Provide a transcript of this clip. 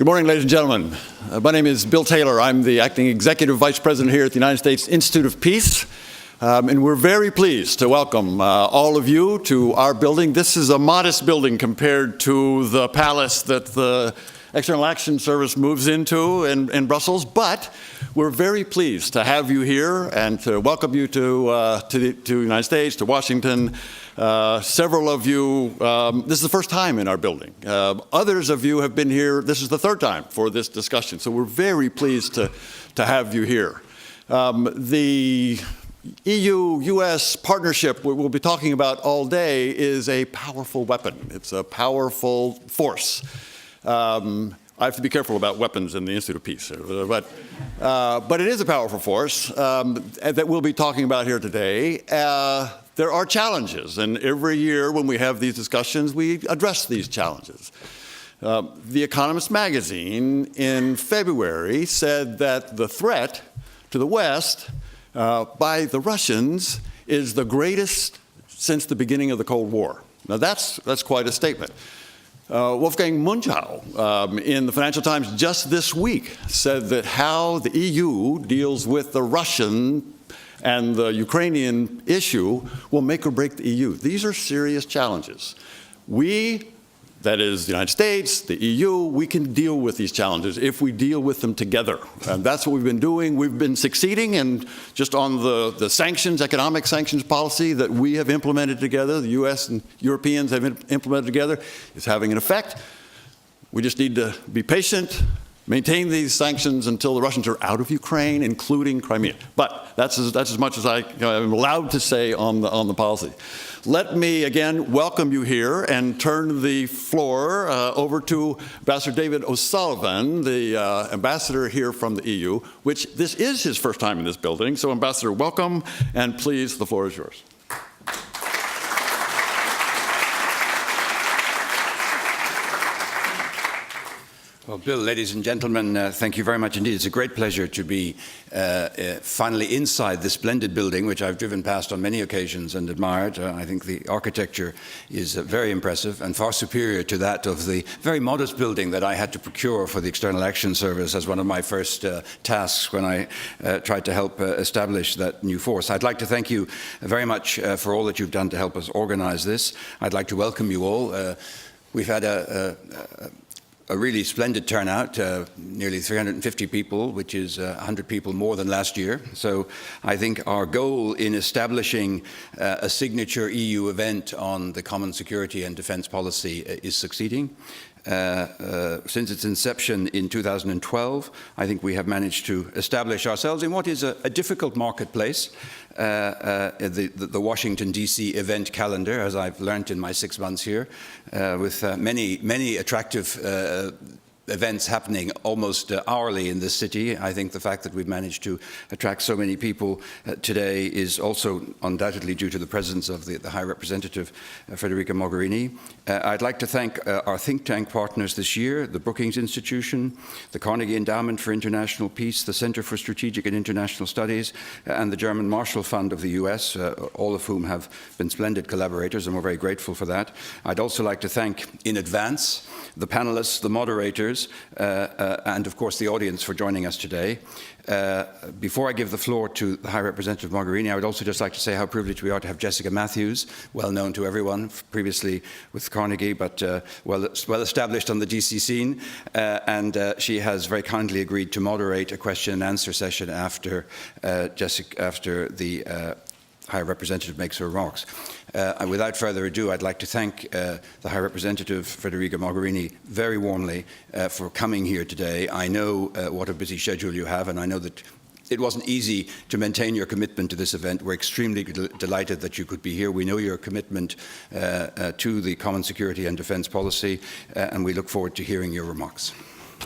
Good morning, ladies and gentlemen. My name is Bill Taylor. I'm the acting executive vice president here at the United States Institute of Peace. And we're very pleased to welcome all of you to our building. This is a modest building compared to the palace that the External Action Service moves into in Brussels, but we're very pleased to have you here and to welcome you to the United States, to Washington. Several of you, this is the first time in our building. Others of you have been here, this is the third time for this discussion, so we're very pleased to have you here. The EU-US partnership we'll be talking about all day is a powerful weapon. It's a powerful force. I have to be careful about weapons in the Institute of Peace, but it is a powerful force that we'll be talking about here today. There are challenges, and every year when we have these discussions, we address these challenges. The Economist magazine in February said that the threat to the West by the Russians is the greatest since the beginning of the Cold War. Now that's quite a statement. Wolfgang Munchau in the Financial Times just this week said that how the EU deals with the Russian and the Ukrainian issue will make or break the EU. These are serious challenges. We, that is the United States, the EU, we can deal with these challenges if we deal with them together. And that's what we've been doing. We've been succeeding, and just on the sanctions, economic sanctions policy that we have implemented together, the US and Europeans have implemented together, is having an effect. We just need to be patient, maintain these sanctions until the Russians are out of Ukraine, including Crimea. But that's as much as I am allowed to say on the policy. Let me again welcome you here and turn the floor over to Ambassador David O'Sullivan, the ambassador here from the EU, which this is his first time in this building. So Ambassador, welcome, and please, the floor is yours. Well, Bill, ladies and gentlemen, thank you very much indeed. It's a great pleasure to be finally inside this splendid building, which I've driven past on many occasions and admired. I think the architecture is very impressive and far superior to that of the very modest building that I had to procure for the External Action Service as one of my first tasks when I tried to help establish that new force. I'd like to thank you very much for all that you've done to help us organize this. I'd like to welcome you all. We've had a really splendid turnout, nearly 350 people, which is 100 people more than last year. So I think our goal in establishing a signature EU event on the common security and defense policy is succeeding. Since its inception in 2012, I think we have managed to establish ourselves in what is a difficult marketplace. The Washington, D.C. event calendar, as I've learned in my 6 months here, with many attractive events happening almost hourly in this city. I think the fact that we've managed to attract so many people today is also undoubtedly due to the presence of the High Representative Federica Mogherini. I'd like to thank our think tank partners this year, the Brookings Institution, the Carnegie Endowment for International Peace, the Center for Strategic and International Studies, and the German Marshall Fund of the US, all of whom have been splendid collaborators, and we're very grateful for that. I'd also like to thank in advance the panelists, the moderators, and of course the audience for joining us today. Before I give the floor to the High Representative Mogherini, I would also just like to say how privileged we are to have Jessica Matthews, well known to everyone, previously with Carnegie, but well established on the DC scene, and she has very kindly agreed to moderate a question and answer session after the High Representative makes her remarks. And without further ado, I'd like to thank the High Representative Federica Mogherini very warmly for coming here today. I know what a busy schedule you have, and I know that it wasn't easy to maintain your commitment to this event. We're extremely delighted that you could be here. We know your commitment to the common security and defense policy, and we look forward to hearing your remarks.